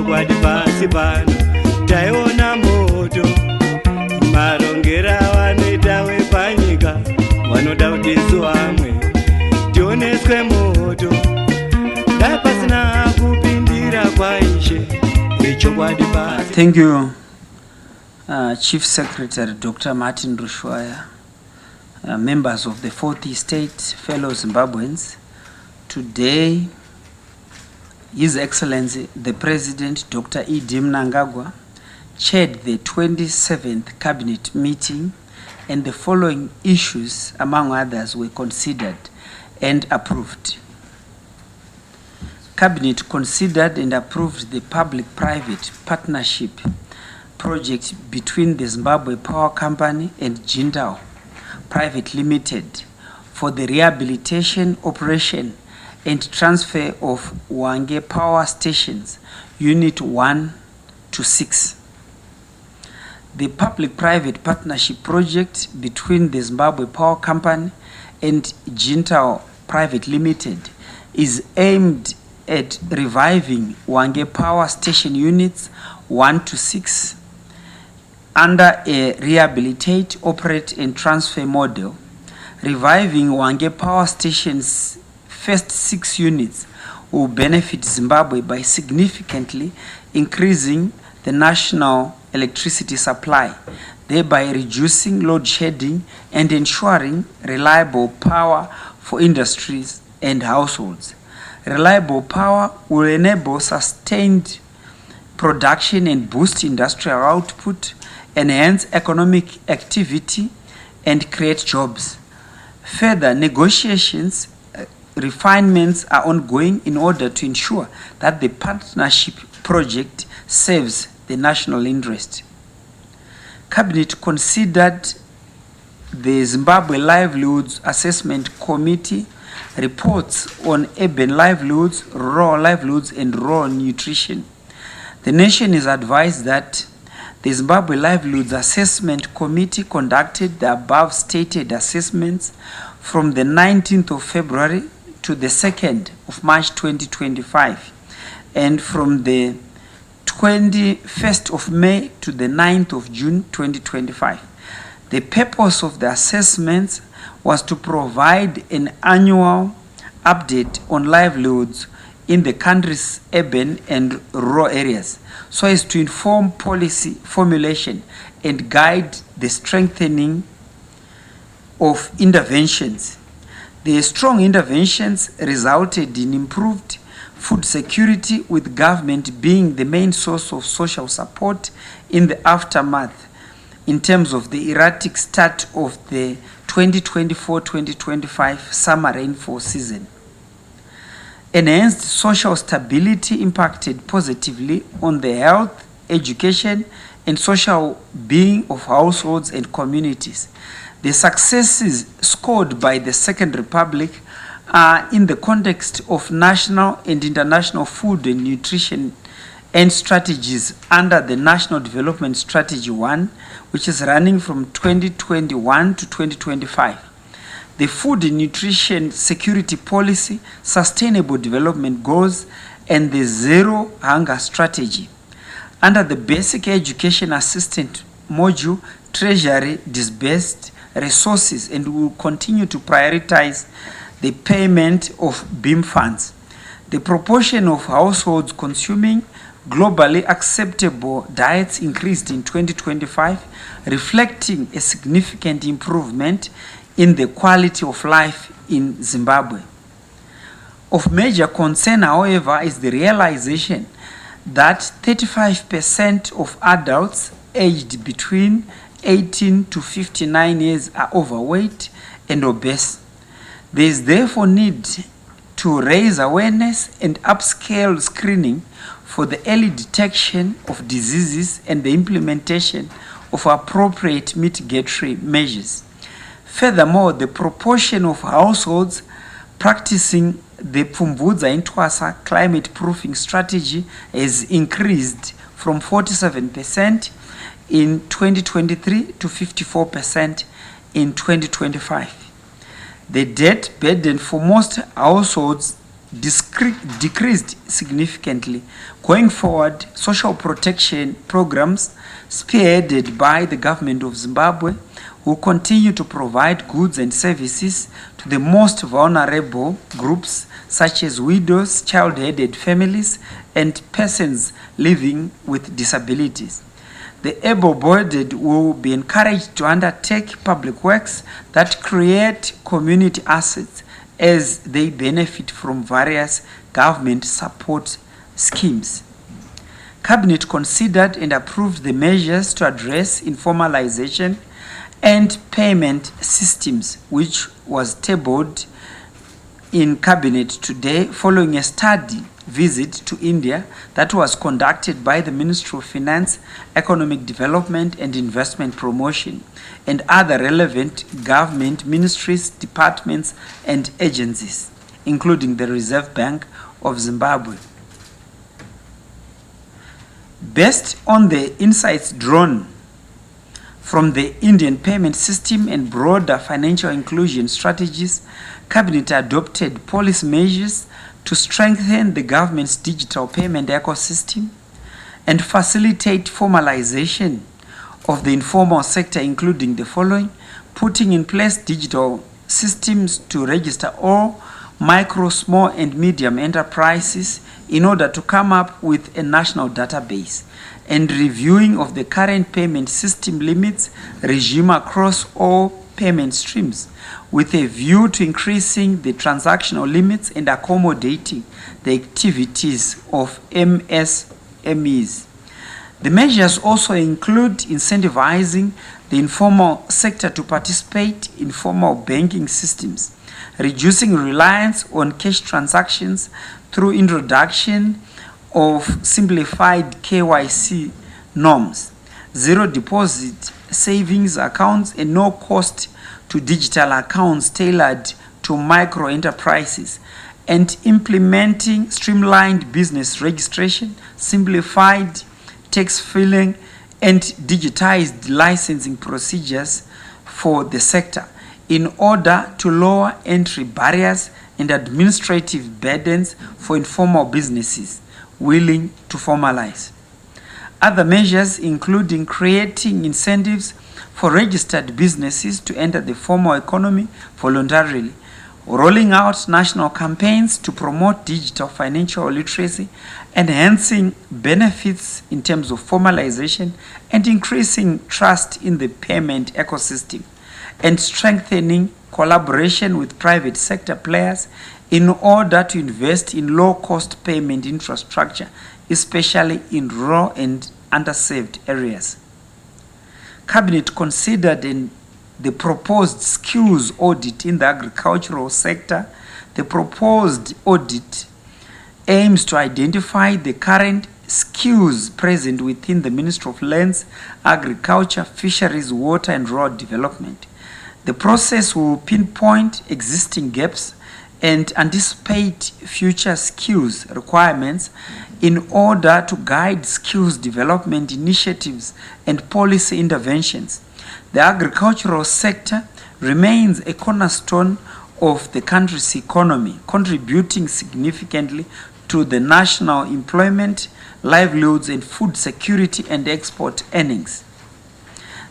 chokwadi pasi pano taiona moto marongera vanoita wepanyika vanoda kutisu vamwe tioneswe moto dai pasina kupindira kwaishe chokwadi pasi. Thank you Chief Secretary Dr. Martin Rushwaya, members of the Fourth Estate, fellow Zimbabweans. Today, His Excellency the President Dr. E.D. Mnangagwa chaired the 27th Cabinet meeting, and the following issues, among others, were considered and approved. Cabinet considered and approved the public-private partnership project between the Zimbabwe Power Company and Jindal Private Limited for the rehabilitation, operation and transfer of Wange Power Stations Unit 1 to 6. The public-private partnership project between the Zimbabwe Power Company and Jindal Private Limited is aimed at reviving Wange Power Station Units 1 to 6 under a rehabilitate, operate and transfer model. Reviving Wange Power Station's first 6 units will benefit Zimbabwe by significantly increasing the national electricity supply, thereby reducing load shedding and ensuring reliable power for industries and households. Reliable power will enable sustained production and boost industrial output, enhance economic activity, and create jobs. Further negotiations, refinements are ongoing in order to ensure that the partnership project serves the national interest. Cabinet considered the Zimbabwe Livelihoods Assessment Committee reports on urban livelihoods, rural livelihoods, and rural nutrition. The nation is advised that the Zimbabwe Livelihoods Assessment Committee conducted the above stated assessments from the 19th of February to the 2nd of March 2025, and from the 21st of May to the 9th of June 2025. The purpose of the assessments was to provide an annual update on livelihoods in the country's urban and rural areas, so as to inform policy formulation and guide the strengthening of interventions. The strong interventions resulted in improved food security, with government being the main source of social support in the aftermath in terms of the erratic start of the 2024-2025 summer rainfall season. Enhanced social stability impacted positively on the health, education, and social being of households and communities. The successes scored by the Second Republic are in the context of national and international food and nutrition and strategies under the National Development Strategy 1, which is running from 2021 to 2025. The Food and Nutrition Security Policy, Sustainable Development Goals, and the Zero Hunger Strategy. Under the Basic Education Assistance Module, Treasury disbursed resources and will continue to prioritize the payment of BEAM funds. The proportion of households consuming globally acceptable diets increased in 2025, reflecting a significant improvement in the quality of life in Zimbabwe. Of major concern, however, is the realization that 35% of adults aged between 18 to 59 years are overweight and obese. There is therefore need to raise awareness and upscale screening for the early detection of diseases and the implementation of appropriate mitigatory measures. Furthermore, the proportion of households practicing the Pfumvudza Intwasa climate proofing strategy has increased from 47% in 2023 to 54% in 2025. The debt burden for most households decreased significantly. Going forward, social protection programs spearheaded by the government of Zimbabwe will continue to provide goods and services to the most vulnerable groups such as widows, child-headed families, and persons living with disabilities. The able-bodied will be encouraged to undertake public works that create community assets as they benefit from various government support schemes. Cabinet considered and approved the measures to address informalization and payment systems, which was tabled in Cabinet today following a study visit to India that was conducted by the Ministry of Finance, Economic Development and Investment Promotion and other relevant government ministries, departments and agencies, including the Reserve Bank of Zimbabwe. Based on the insights drawn from the Indian payment system and broader financial inclusion strategies, Cabinet adopted policy measures to strengthen the government's digital payment ecosystem and facilitate formalization of the informal sector, including the following: putting in place digital systems to register all micro, small and medium enterprises in order to come up with a national database, and reviewing of the current payment system limits regime across all payment streams with a view to increasing the transactional limits and accommodating the activities of MSMEs. The measures also include incentivizing the informal sector to participate in formal banking systems, reducing reliance on cash transactions through introduction of simplified KYC norms, zero deposit savings accounts and no cost to digital accounts tailored to micro enterprises, and implementing streamlined business registration, simplified tax filing and digitized licensing procedures for the sector in order to lower entry barriers and administrative burdens for informal businesses willing to formalize. Other measures including creating incentives for registered businesses to enter the formal economy voluntarily, rolling out national campaigns to promote digital financial literacy, enhancing benefits in terms of formalization and increasing trust in the payment ecosystem, and strengthening collaboration with private sector players in order to invest in low-cost payment infrastructure, especially in rural and underserved areas. Cabinet considered the proposed skills audit in the agricultural sector. The proposed audit aims to identify the current skills present within the Ministry of Lands, Agriculture, Fisheries, Water and Rural Development. The process will pinpoint existing gaps and anticipate future skills requirements in order to guide skills development initiatives and policy interventions. The agricultural sector remains a cornerstone of the country's economy, contributing significantly to the national employment, livelihoods, and food security and export earnings.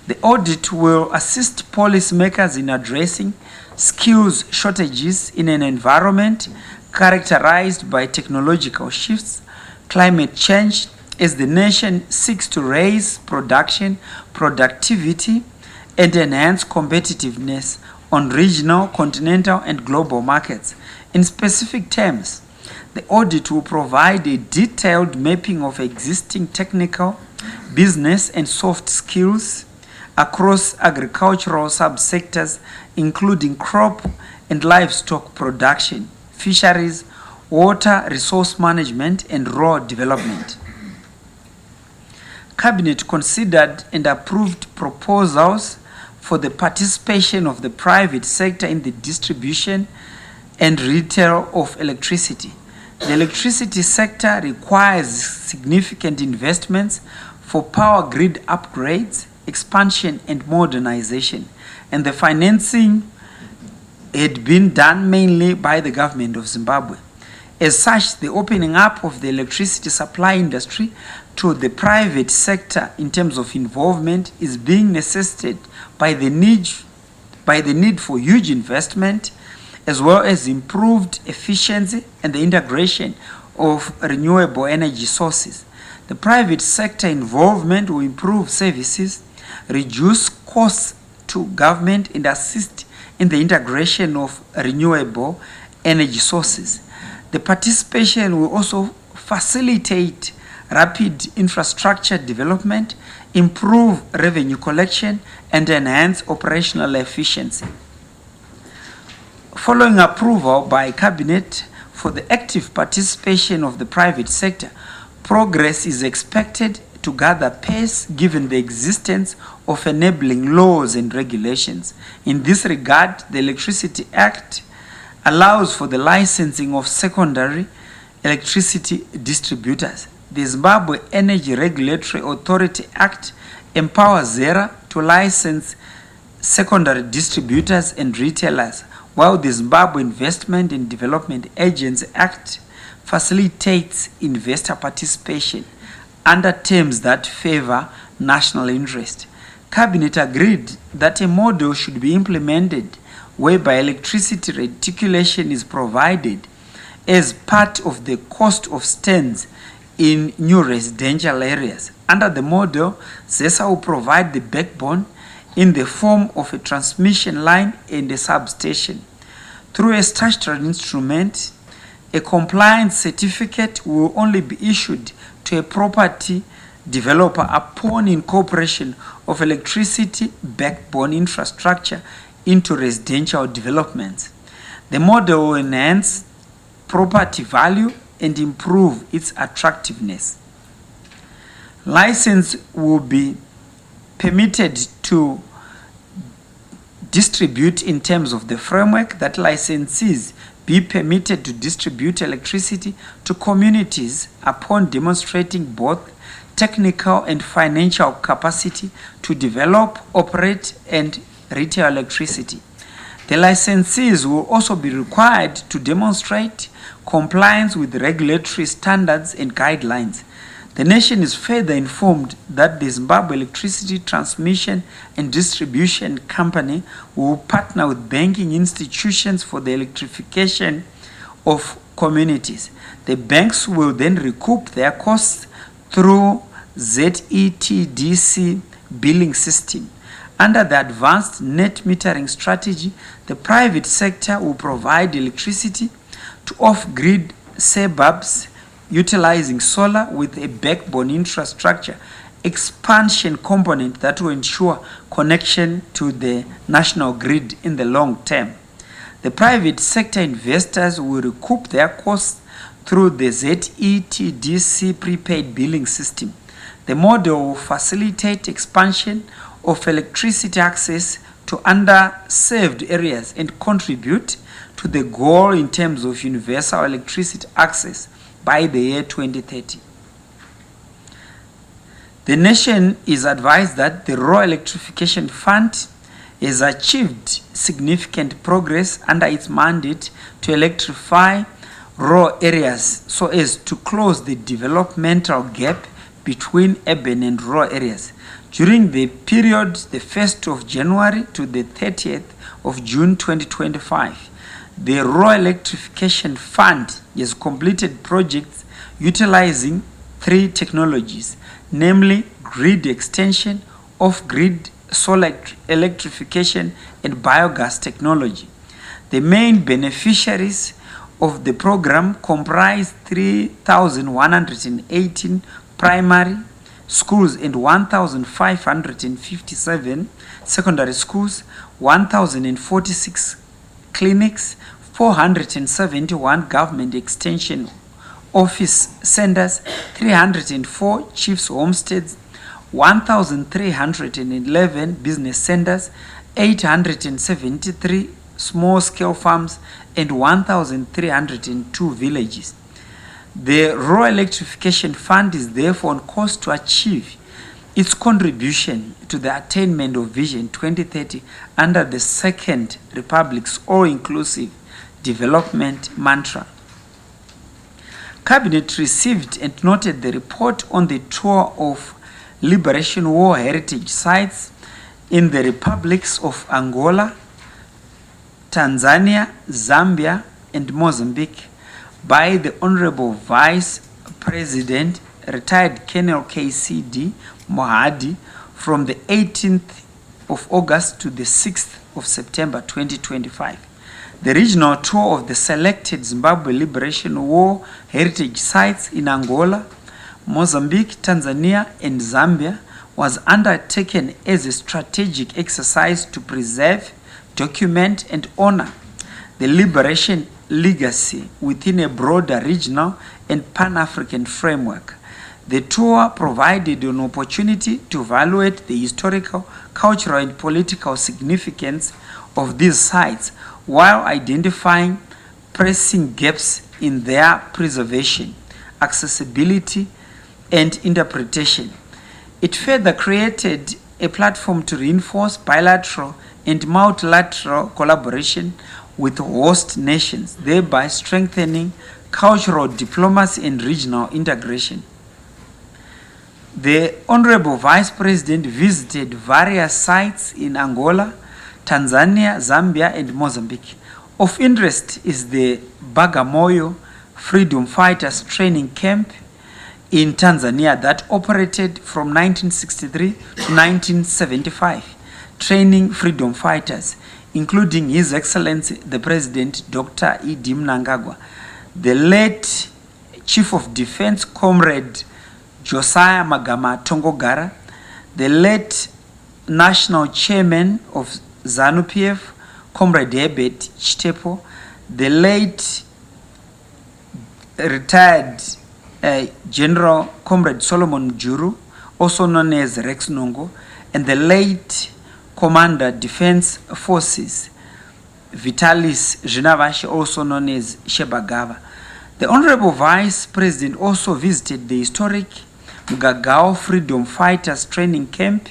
The audit will assist policymakers in addressing skills shortages in an environment characterized by technological shifts, climate change, as the nation seeks to raise production, productivity, and enhance competitiveness on regional, continental, and global markets. In specific terms, the audit will provide a detailed mapping of existing technical, business, and soft skills across agricultural subsectors, including crop and livestock production, fisheries, water resource management, and rural development. Cabinet considered and approved proposals for the participation of the private sector in the distribution and retail of electricity. The electricity sector requires significant investments for power grid upgrades, expansion and modernization, and the financing had been done mainly by the government of Zimbabwe. As such, the opening up of the electricity supply industry to the private sector in terms of involvement is being necessitated by the need for huge investment, as well as improved efficiency and the integration of renewable energy sources. The private sector involvement will improve services, reduce costs to government, and assist in the integration of renewable energy sources. The participation will also facilitate rapid infrastructure development, improve revenue collection, and enhance operational efficiency. Following approval by Cabinet for the active participation of the private sector, progress is expected to gather pace given the existence of enabling laws and regulations. In this regard, the Electricity Act allows for the licensing of secondary electricity distributors. The Zimbabwe Energy Regulatory Authority Act empowers ZERA to license secondary distributors and retailers, while the Zimbabwe Investment and Development Agency Act facilitates investor participation under terms that favor national interest. Cabinet agreed that a model should be implemented whereby electricity reticulation is provided as part of the cost of stands in new residential areas. Under the model, ZESA will provide the backbone in the form of a transmission line and a substation. Through a statutory instrument, a compliance certificate will only be issued to a property developer upon incorporation of electricity backbone infrastructure into residential developments. The model will enhance property value and improve its attractiveness. License will be permitted to distribute in terms of the framework that licensees be permitted to distribute electricity to communities upon demonstrating both technical and financial capacity to develop, operate, and retail electricity. The licensees will also be required to demonstrate compliance with regulatory standards and guidelines. The nation is further informed that the Zimbabwe Electricity Transmission and Distribution Company will partner with banking institutions for the electrification of communities. The banks will then recoup their costs through ZETDC billing system. Under the advanced net metering strategy, the private sector will provide electricity to off-grid suburbs utilizing solar with a backbone infrastructure expansion component that will ensure connection to the national grid in the long term. The private sector investors will recoup their costs through the ZETDC prepaid billing system. The model will facilitate expansion of electricity access to underserved areas and contribute to the goal in terms of universal electricity access by the year 2030. The nation is advised that the Rural Electrification Fund has achieved significant progress under its mandate to electrify rural areas so as to close the developmental gap between urban and rural areas. During the period the 1st of January to the 30th of June 2025, the Rural Electrification Fund has completed projects utilizing 3 technologies, namely grid extension, off-grid solar electrification, and biogas technology. The main beneficiaries of the program comprise 3,118 primary schools and 1,557 secondary schools, 1,046 clinics, 471 government extension office centers, 304 chiefs homesteads, 1,311 business centers, 873 small-scale farms, and 1,302 villages. The Rural Electrification Fund is therefore on course to achieve its contribution to the attainment of Vision 2030 under the Second Republic's all-inclusive development mantra. Cabinet received and noted the report on the tour of Liberation War heritage sites in the republics of Angola, Tanzania, Zambia, and Mozambique by the Honorable Vice President, retired Colonel KCD Mohadi, from the 18th of August to the 6th of September 2025. The regional tour of the selected Zimbabwe Liberation War heritage sites in Angola, Mozambique, Tanzania, and Zambia was undertaken as a strategic exercise to preserve, document, and honor the liberation legacy within a broader regional and Pan-African framework. The tour provided an opportunity to evaluate the historical, cultural, and political significance of these sites while identifying pressing gaps in their preservation, accessibility, and interpretation. It further created a platform to reinforce bilateral and multilateral collaboration with host nations, thereby strengthening cultural diplomacy and regional integration. The Honorable Vice President visited various sites in Angola, Tanzania, Zambia, and Mozambique. Of interest is the Bagamoyo Freedom Fighters Training Camp in Tanzania that operated from 1963 to 1975, training freedom fighters, including His Excellency the President Dr. E.D. Mnangagwa, the late Chief of Defense Comrade Josiah Magama Tongogara, the late National Chairman of ZANU-PF, Comrade Herbert Chitepo, the late retired General Comrade Solomon Juru, also known as Rex Nongo, and the late Commander Defense Forces Vitalis Jinavashi, also known as Shebagava. The Honorable Vice President also visited the historic Mgagao Freedom Fighters Training Camp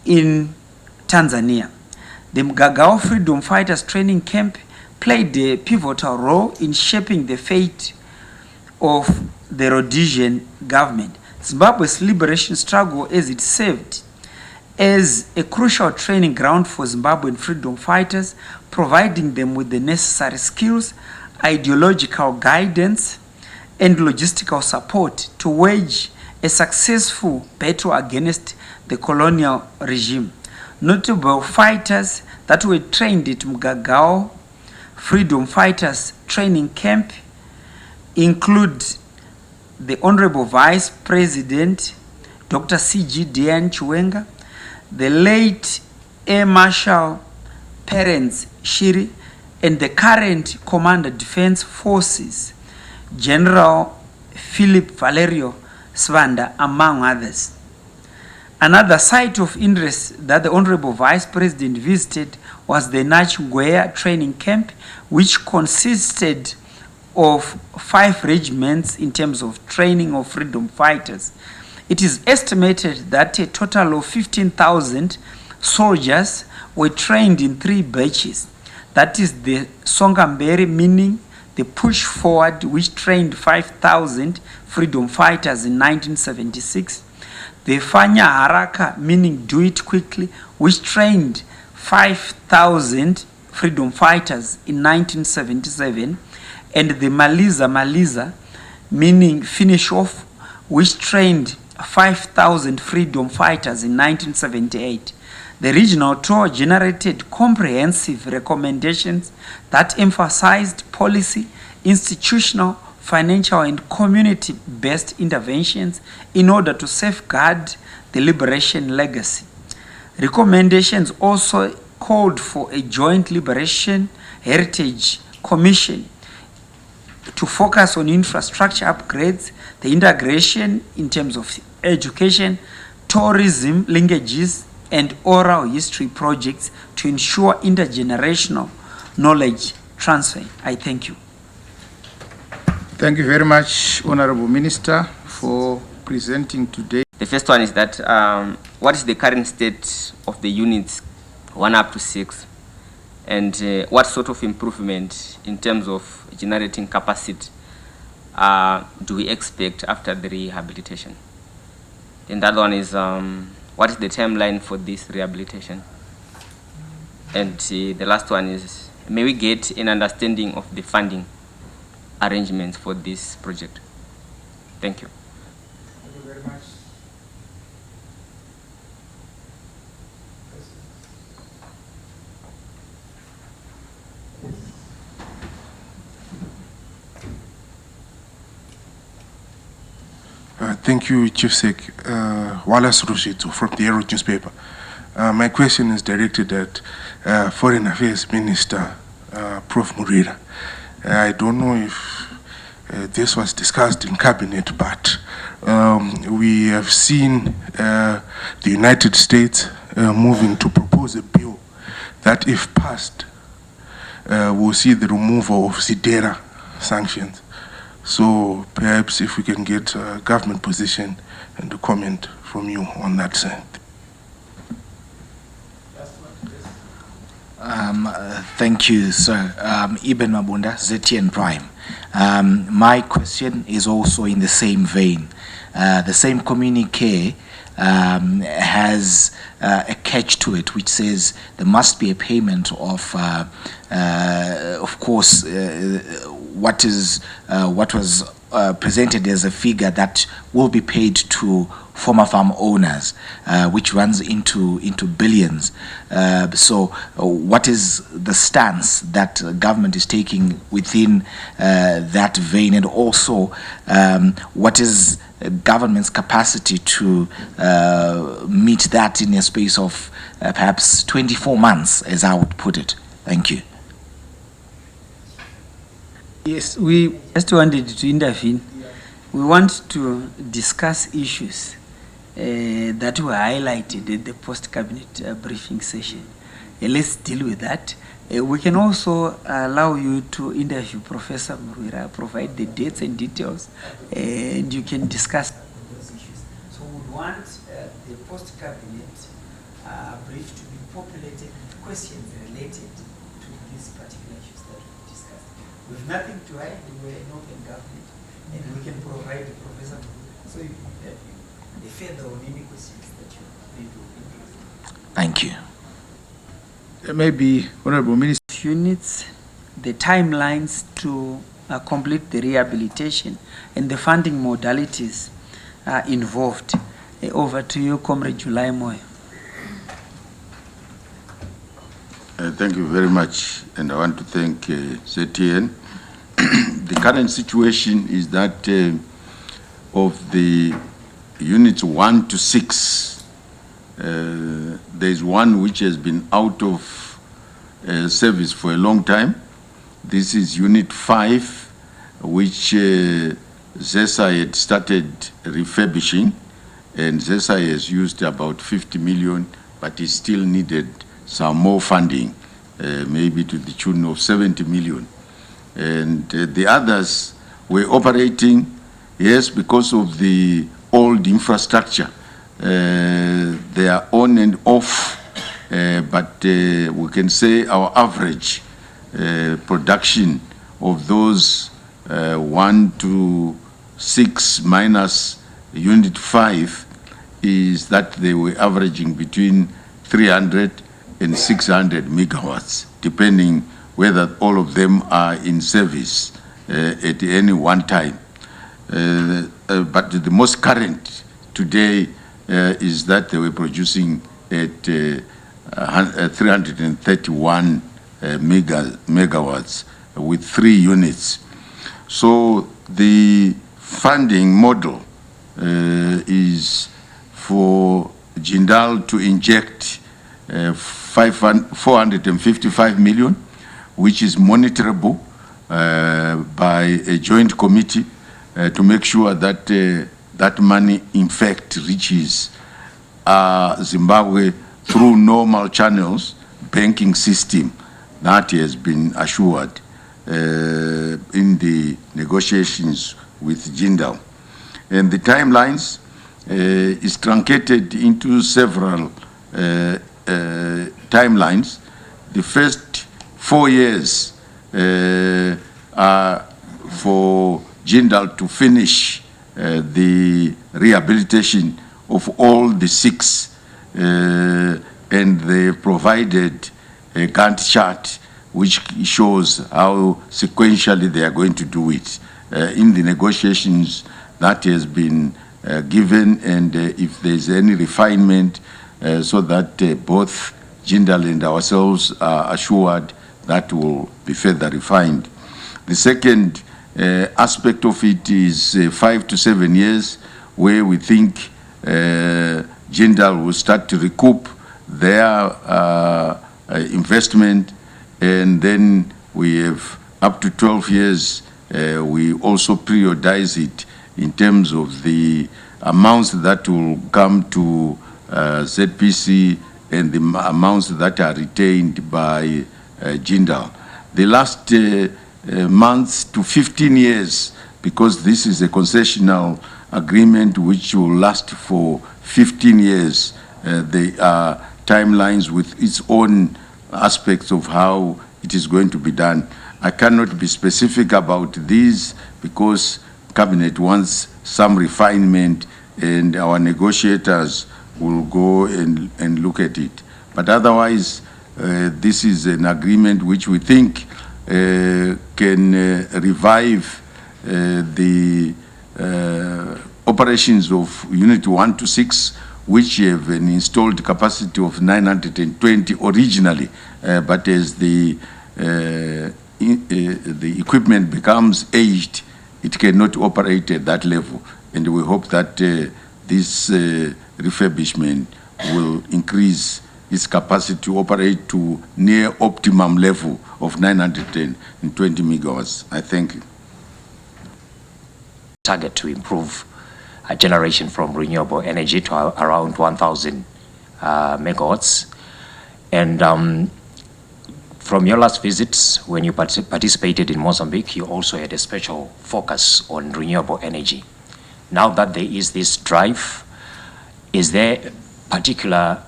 in Tanzania. The Mgagao Freedom Fighters Training Camp played a pivotal role in shaping the fate of the Rhodesian government. Zimbabwe's liberation struggle, as it served as a crucial training ground for Zimbabwean freedom fighters, providing them with the necessary skills, ideological guidance, and logistical support to wage a successful battle against the colonial regime. Notable fighters that were trained at Mgagao Freedom Fighters Training Camp include the Honorable Vice President Dr. C.G. Dian Chiwenga, the late Air Marshal Perence Shiri, and the current Commander Defense Forces General Philip Valerio Svanda, among others. Another site of interest that the Honorable Vice President visited was the Nachingwea Training Camp, which consisted of 5 regiments in terms of training of freedom fighters. It is estimated that a total of 15,000 soldiers were trained in 3 batches. That is the Songambere, meaning the push forward, which trained 5,000 freedom fighters in 1976. The Fanya Haraka, meaning do it quickly, which trained 5,000 freedom fighters in 1977. And the Maliza, meaning finish off, which trained 5,000 freedom fighters in 1978. The regional tour generated comprehensive recommendations that emphasized policy, institutional, financial, and community-based interventions in order to safeguard the liberation legacy. Recommendations also called for a joint liberation heritage commission to focus on infrastructure upgrades, the integration in terms of education, tourism linkages, and oral history projects to ensure intergenerational knowledge transfer. I thank you. Thank you very much, Honorable Minister, for presenting today. The first one is that what is the current state of the units 1 up to 6, and what sort of improvement in terms of generating capacity do we expect after the rehabilitation? And the other one is, what is the timeline for this rehabilitation? And the last one is, may we get an understanding of the funding arrangements for this project? Thank you. Thank you very much. Thank you, Chief Sec. Wallace Rushito from the Herald newspaper. My question is directed at Foreign Affairs Minister, Prof. Murira. I don't know if this was discussed in Cabinet, but we have seen the United States moving to propose a bill that, if passed, will see the removal of ZDERA sanctions. So perhaps if we can get a government position and a comment from you on that side. Thank you, sir. Ibn Mabunda, ZTN Prime. My question is also in the same vein. The same communique has a catch to it, which says there must be a payment of course, what was presented as a figure that will be paid to former farm owners, which runs into billions. So what is the stance that government is taking within that vein, and also what is government's capacity to meet that in a space of perhaps 24 months, as I would put it? Thank you. Yes, we just wanted to intervene. We want to discuss issues that were highlighted at the post-cabinet briefing session. Let's deal with that. We can also allow you to interview Professor Murira, provide the dates and details, and you can discuss those issues. So we would want the post-cabinet brief to be populated with questions related to these particular issues that we discussed. We have nothing to hide. We're an open government, and we can provide the Professor Murira. So you can have further on any questions that you need to. Thank you. Maybe, Honorable Minister. Units, the timelines to complete the rehabilitation, and the funding modalities involved. Over to you, Comrade July Moy. Thank you very much, and I want to thank ZTN. The current situation is that of the units 1 to 6, there is one which has been out of service for a long time. This is Unit 5, which ZESA had started refurbishing, and ZESA has used about 50 million, but it still needed some more funding, maybe to the tune of 70 million. And the others were operating, yes, because of the old infrastructure. They are on and off, but we can say our average production of those 1 to 6 minus Unit 5 is that they were averaging between 300 and 600 megawatts, depending whether all of them are in service at any one time. But the most current today is that they were producing at 331 megawatts with 3 units. So the funding model is for Jindal to inject 455 million, which is monitorable by a joint committee to make sure that that money in fact reaches Zimbabwe through normal channels, banking system that has been assured in the negotiations with Jindal. And the timelines is truncated into several timelines. The first 4 years are for Jindal to finish the rehabilitation of all the 6, and they provided a Gantt chart which shows how sequentially they are going to do it. In the negotiations that has been given, and if there's any refinement, so that both Jindal and ourselves are assured, that will be further refined. The second aspect of it is 5 to 7 years, where we think Jindal will start to recoup their investment, and then we have up to 12 years. We also periodize it in terms of the amounts that will come to ZPC and the amounts that are retained by Jindal. The last months to 15 years, because this is a concessional agreement which will last for 15 years. There are timelines with its own aspects of how it is going to be done. I cannot be specific about these because Cabinet wants some refinement, and our negotiators will go and look at it. But otherwise, this is an agreement which we think can revive the operations of Unit 1 to 6, which have an installed capacity of 920 originally, but as the equipment becomes aged, it cannot operate at that level. And we hope that this refurbishment will increase its capacity to operate to near optimum level of 920 megawatts. I thank you. Target to improve generation from renewable energy to around 1,000 megawatts. And from your last visits, when you participated in Mozambique, you also had a special focus on renewable energy. Now that there is this drive, is there particular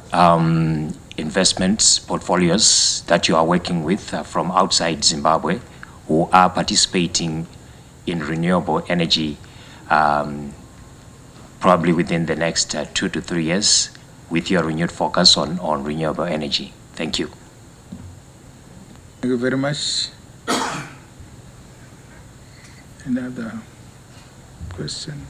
investments, portfolios that you are working with from outside Zimbabwe who are participating in renewable energy probably within the next 2 to 3 years with your renewed focus on renewable energy? Thank you. Thank you very much. Another question?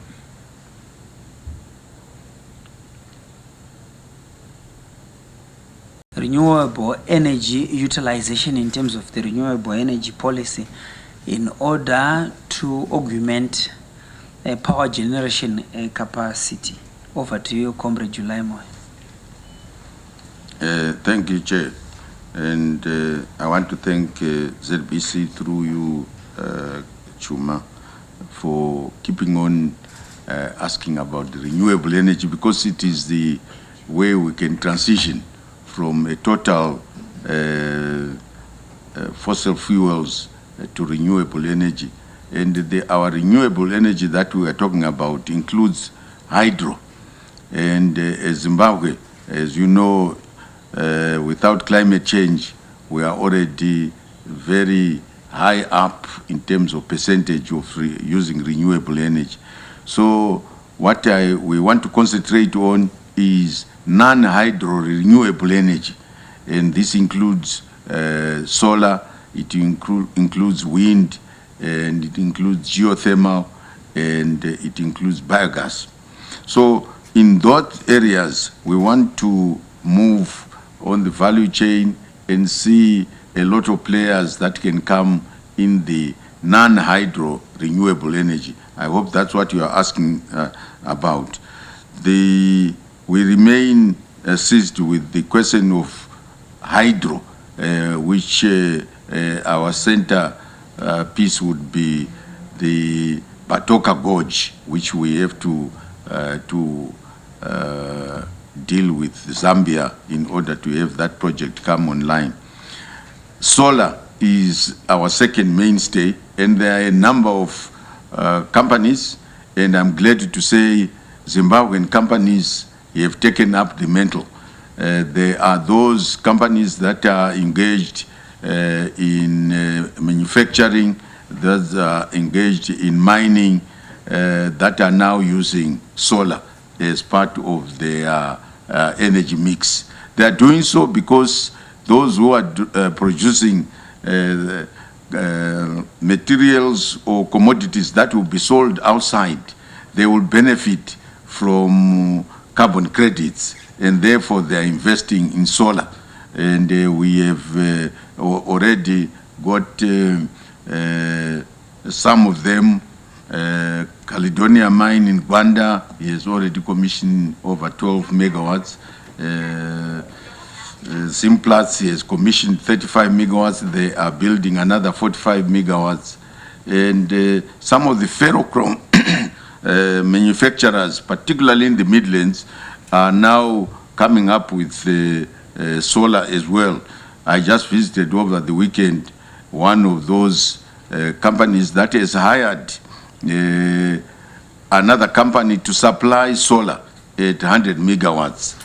Renewable energy utilization in terms of the renewable energy policy in order to augment power generation capacity. Over to you, Comrade Julaimo. Thank you, Chair. And I want to thank ZBC through you, Chuma, for keeping on asking about the renewable energy, because it is the way we can transition from a total fossil fuels to renewable energy. And our renewable energy that we are talking about includes hydro. And Zimbabwe, as you know, without climate change, we are already very high up in terms of percentage of using renewable energy. So what we want to concentrate on is non-hydro renewable energy. And this includes solar, it includes wind, and it includes geothermal, and it includes biogas. So in those areas, we want to move on the value chain and see a lot of players that can come in the non-hydro renewable energy. I hope that's what you are asking about. We remain seized with the question of hydro, which our center piece would be the Batoka Gorge, which we have to deal with Zambia in order to have that project come online. Solar is our second mainstay, and there are a number of companies, and I'm glad to say Zimbabwean companies have taken up the mantle. There are those companies that are engaged in manufacturing that are engaged in mining that are now using solar as part of their energy mix. They are doing so because those who are producing materials or commodities that will be sold outside, they will benefit from carbon credits, and therefore they are investing in solar. And we have already got some of them. Caledonia Mine in Rwanda has already commissioned over 12 megawatts. Simplats has commissioned 35 megawatts. They are building another 45 megawatts. And some of the ferrochrome manufacturers, particularly in the Midlands, are now coming up with solar as well. I just visited over the weekend one of those companies that has hired another company to supply solar at 100 megawatts.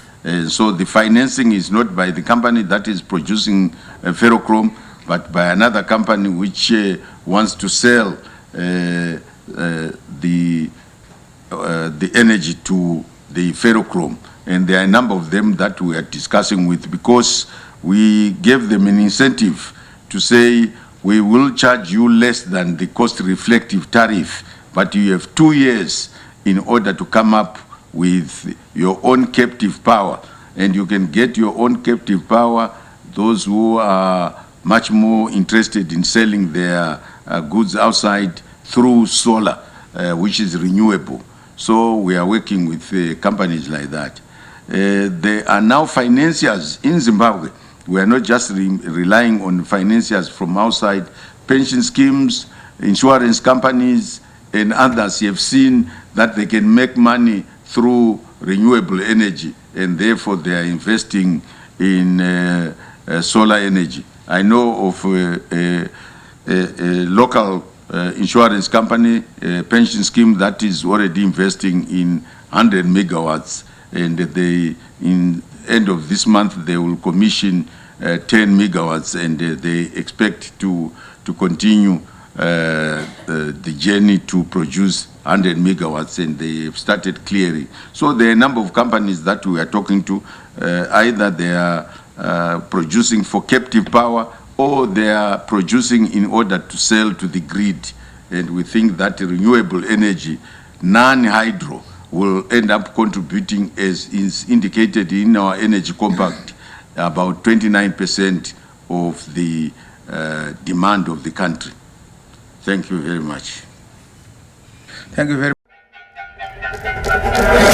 So the financing is not by the company that is producing ferrochrome, but by another company which wants to sell the energy to the ferrochrome. And there are a number of them that we are discussing with, because we gave them an incentive to say, we will charge you less than the cost reflective tariff, but you have 2 years in order to come up with your own captive power. And you can get your own captive power, those who are much more interested in selling their goods outside, through solar, which is renewable. So we are working with companies like that. There are now financiers in Zimbabwe. We are not just relying on financiers from outside. Pension schemes, insurance companies, and others have seen that they can make money through renewable energy, and therefore they are investing in solar energy. I know of a local insurance company, pension scheme that is already investing in 100 megawatts, and they, in end of this month, they will commission 10 megawatts, and they expect to continue the journey to produce 100 megawatts, and they have started clearing. So there are a number of companies that we are talking to, either they are producing for captive power, or they are producing in order to sell to the grid. And we think that renewable energy, non-hydro, will end up contributing, as is indicated in our energy compact, about 29% of the demand of the country. Thank you very much. Thank you very much.